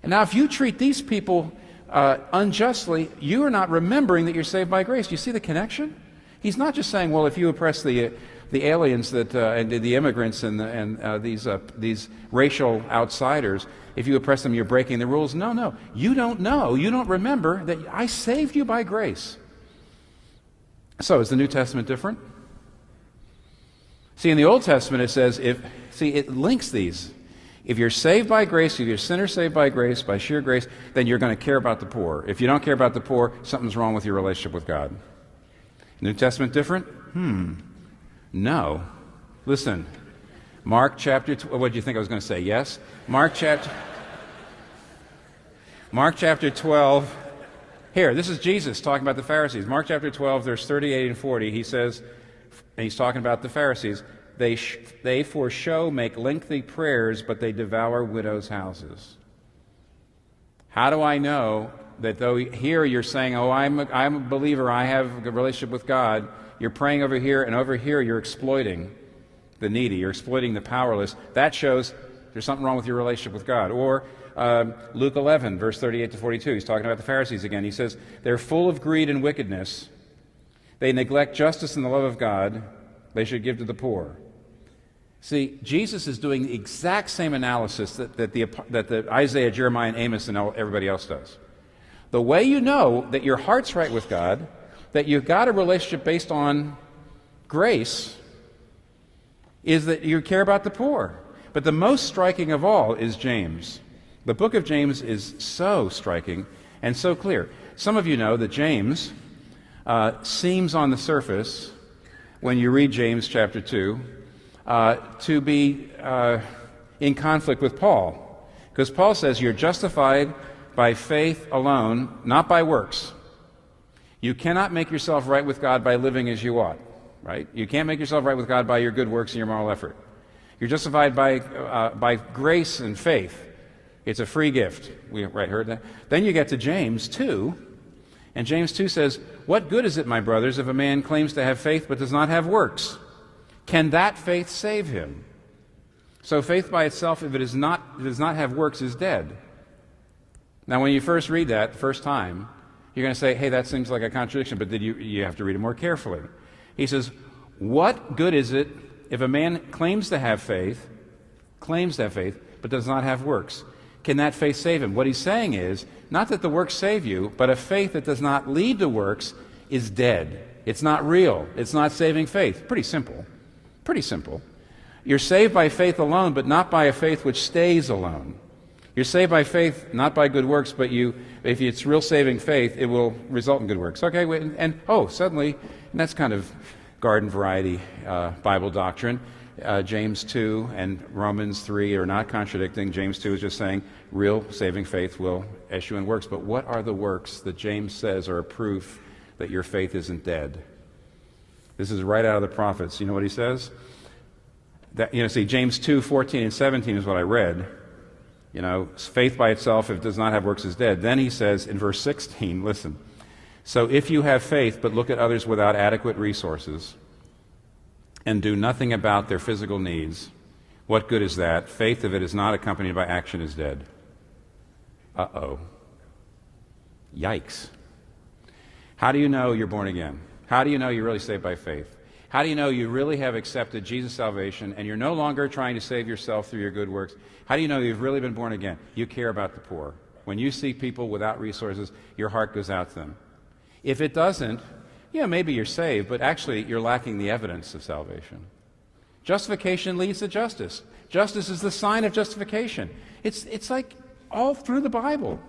Now, if you treat these people unjustly, you are not remembering that you're saved by grace. Do you see the connection? He's not just saying, well, if you oppress the aliens that and the immigrants and these racial outsiders, if you oppress them, you're breaking the rules. No. You don't know. You don't remember that I saved you by grace. So is the New Testament different? See, in the Old Testament it says, it links these. If you're saved by grace, if you're a sinner saved by grace, by sheer grace, then you're going to care about the poor. If you don't care about the poor, something's wrong with your relationship with God. New Testament different? No. Listen, Mark chapter, what did you think I was going to say? Yes? Mark chapter 12. Here, this is Jesus talking about the Pharisees. Mark chapter 12, verse 38 and 40, he says, and he's talking about the Pharisees, they for show make lengthy prayers, but they devour widows' houses. How do I know that though here you're saying, oh, I'm a believer, I have a relationship with God, you're praying over here, and over here you're exploiting the needy, you're exploiting the powerless? That shows there's something wrong with your relationship with God. Or Luke 11, verse 38 to 42, he's talking about the Pharisees again. He says, they're full of greed and wickedness. They neglect justice and the love of God. They should give to the poor. See, Jesus is doing the exact same analysis that the Isaiah, Jeremiah, and Amos and everybody else does. The way you know that your heart's right with God, that you've got a relationship based on grace, is that you care about the poor. But the most striking of all is James. The book of James is so striking and so clear. Some of you know that James seems on the surface, when you read James chapter 2, to be in conflict with Paul. Because Paul says you're justified by faith alone, not by works. You cannot make yourself right with God by living as you ought, right? You can't make yourself right with God by your good works and your moral effort. You're justified by grace and faith. It's a free gift. We heard that. Then you get to James 2, and James 2 says, what good is it, my brothers, if a man claims to have faith but does not have works? Can that faith save him? So faith by itself, if it does not have works, is dead. Now, when you first read that the first time, you're going to say, hey, that seems like a contradiction, but then you have to read it more carefully. He says, what good is it if a man claims to have faith, but does not have works? Can that faith save him? What he's saying is, not that the works save you, but a faith that does not lead to works is dead. It's not real. It's not saving faith. Pretty simple. Pretty simple. You're saved by faith alone, but not by a faith which stays alone. You're saved by faith, not by good works, but if it's real saving faith, it will result in good works. Okay, suddenly, and that's kind of garden variety Bible doctrine. James 2 and Romans 3 are not contradicting. James 2 is just saying real saving faith will issue in works. But what are the works that James says are a proof that your faith isn't dead? This is right out of the prophets. You know what he says? James 2, 14 and 17 is what I read. Faith by itself, if it does not have works, is dead. Then he says in verse 16, listen, so if you have faith but look at others without adequate resources and do nothing about their physical needs, what good is that? Faith, if it is not accompanied by action, is dead. Uh-oh. Yikes. How do you know you're born again? How do you know you're really saved by faith? How do you know you really have accepted Jesus' salvation and you're no longer trying to save yourself through your good works? How do you know you've really been born again? You care about the poor. When you see people without resources, your heart goes out to them. If it doesn't, maybe you're saved, but actually you're lacking the evidence of salvation. Justification leads to justice. Justice is the sign of justification. It's like all through the Bible.